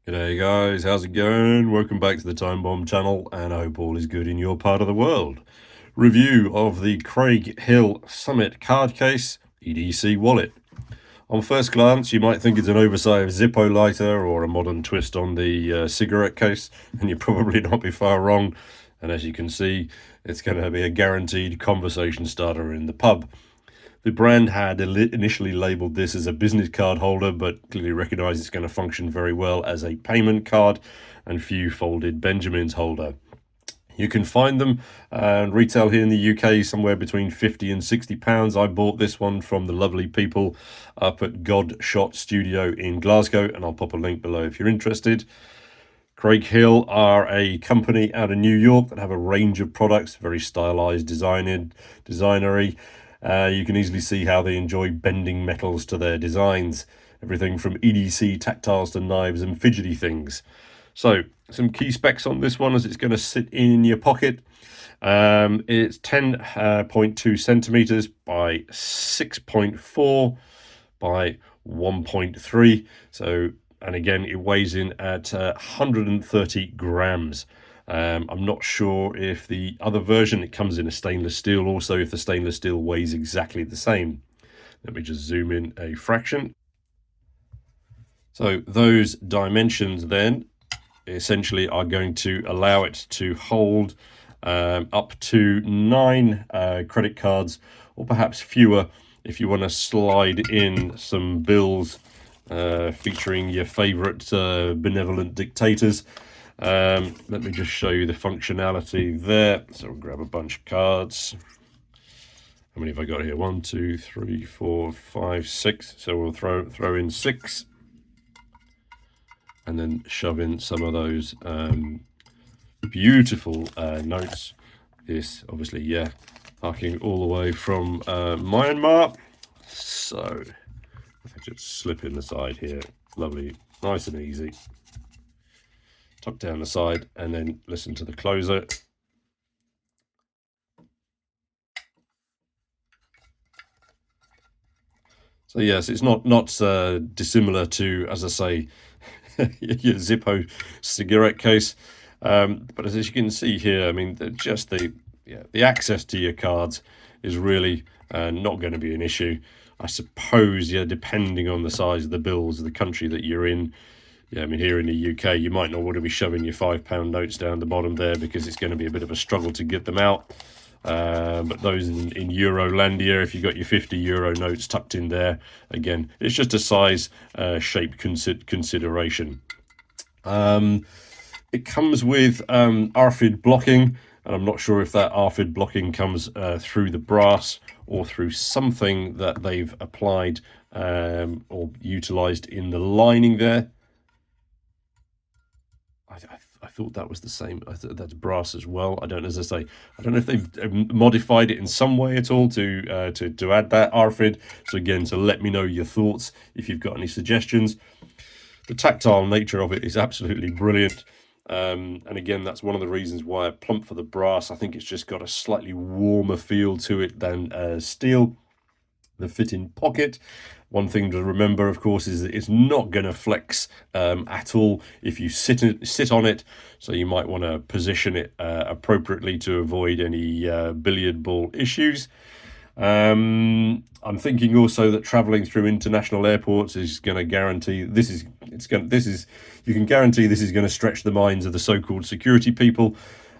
G'day guys, how's it going? Welcome back to the Time Bomb channel, and I hope all is good in your part of the world. Review of the Craig Hill Summit card case EDC wallet. On first glance, you might think it's an oversized Zippo lighter or a modern twist on the cigarette case, and you'd probably not be far wrong. And as you can see, it's going to be a guaranteed conversation starter in the pub. The brand had initially labeled this as a business card holder, but clearly recognized it's going to function very well as a payment card and few folded Benjamins holder. You can find them and retail here in the UK somewhere between £50 and £60. I bought this one from the lovely people up at God Shot Studio in Glasgow, and I'll pop a link below if you're interested. Craig Hill are a company out of New York that have a range of products, very stylized, designery. You can easily see how they enjoy bending metals to their designs. Everything from EDC tactiles to knives and fidgety things. So, some key specs on this one as it's going to sit in your pocket. It's 10.2 centimeters by 6.4 by 1.3. So, and again, it weighs in at 130 grams. I'm not sure if the other version, it comes in a stainless steel also, if the stainless steel weighs exactly the same. Let me just zoom in a fraction. So those dimensions then essentially are going to allow it to hold up to 9 credit cards, or perhaps fewer if you want to slide in some bills featuring your favorite benevolent dictators. Let me just show you the functionality there. So we'll grab a bunch of cards. How many have I got here? 1, 2, 3, 4, 5, 6. So we'll throw in 6, and then shove in some of those beautiful notes. This obviously, yeah, arcing all the way from Myanmar. So I just slip in the side here. Lovely, nice and easy. Tuck down the side and then listen to the closer. So yes, it's not dissimilar to, as I say, your Zippo cigarette case. But as you can see here, I mean, the access to your cards is really not going to be an issue. I suppose, yeah, depending on the size of the bills of the country that you're in. Yeah, I mean, here in the UK, you might not want to be shoving your £5 notes down the bottom there because it's going to be a bit of a struggle to get them out. But those in Eurolandia, if you've got your €50 notes tucked in there, again, it's just a size shape consideration. It comes with ARFID blocking, and I'm not sure if that ARFID blocking comes through the brass or through something that they've applied or utilized in the lining there. I thought that was the same. I thought that's brass as well. I don't, as I say, I don't know if they've modified it in some way at all to add that ARFID. So again, so let me know your thoughts if you've got any suggestions. The tactile nature of it is absolutely brilliant. And again, that's one of the reasons why I plump for the brass. I think it's just got a slightly warmer feel to it than steel. The fit-in pocket. One thing to remember, of course, is that it's not going to flex at all if you sit on it. So you might want to position it appropriately to avoid any billiard ball issues. I'm thinking also that traveling through international airports is going to guarantee you can guarantee this is going to stretch the minds of the so-called security people.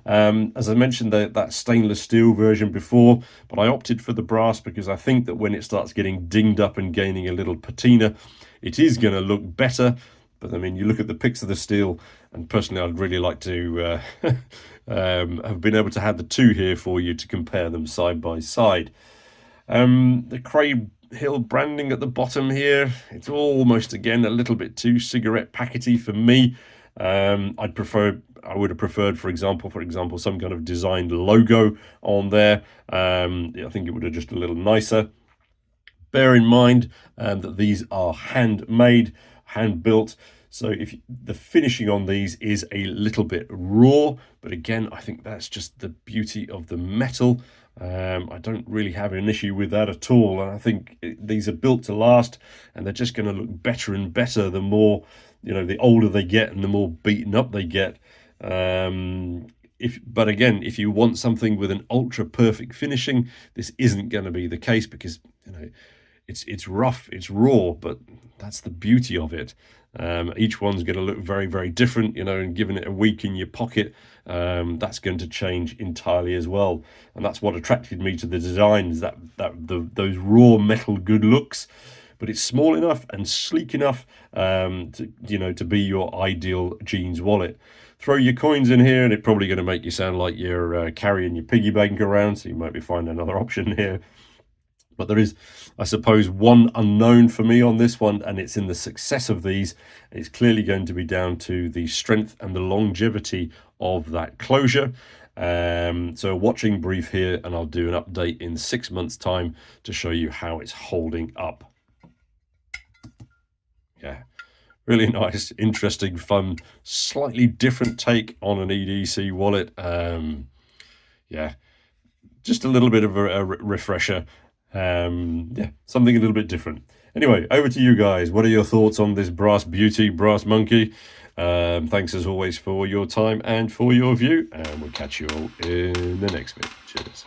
As I mentioned, that stainless steel version before, but I opted for the brass because I think that when it starts getting dinged up and gaining a little patina, it is going to look better. But I mean, you look at the pics of the steel, and personally, I'd really like to have been able to have the two here for you to compare them side by side. The Craig Hill branding at the bottom here, it's almost, again, a little bit too cigarette packety for me. I would have preferred, for example, some kind of designed logo on there. I think it would have just a little nicer. Bear in mind that these are handmade, hand-built. So the finishing on these is a little bit raw, but again, I think that's just the beauty of the metal. I don't really have an issue with that at all. And I think these are built to last, and they're just going to look better and better the more you know, the older they get and the more beaten up they get. But again, if you want something with an ultra perfect finishing, this isn't going to be the case, because, you know, it's rough, it's raw, but that's the beauty of it. Each one's going to look very, very different, you know, and given it a week in your pocket, that's going to change entirely as well. And that's what attracted me to the designs, those raw metal good looks. But it's small enough and sleek enough, to, you know, to be your ideal jeans wallet. Throw your coins in here, and it's probably going to make you sound like you're carrying your piggy bank around. So you might be finding another option here. But there is, I suppose, one unknown for me on this one, and it's in the success of these. It's clearly going to be down to the strength and the longevity of that closure. So a watching brief here, and I'll do an update in 6 months' time to show you how it's holding up. Yeah, really nice, interesting, fun, slightly different take on an EDC wallet. Yeah, just a little bit of a refresher. Yeah, something a little bit different. Anyway, over to you guys. What are your thoughts on this brass beauty, brass monkey? Thanks as always for your time and for your view, and we'll catch you all in the next video. Cheers.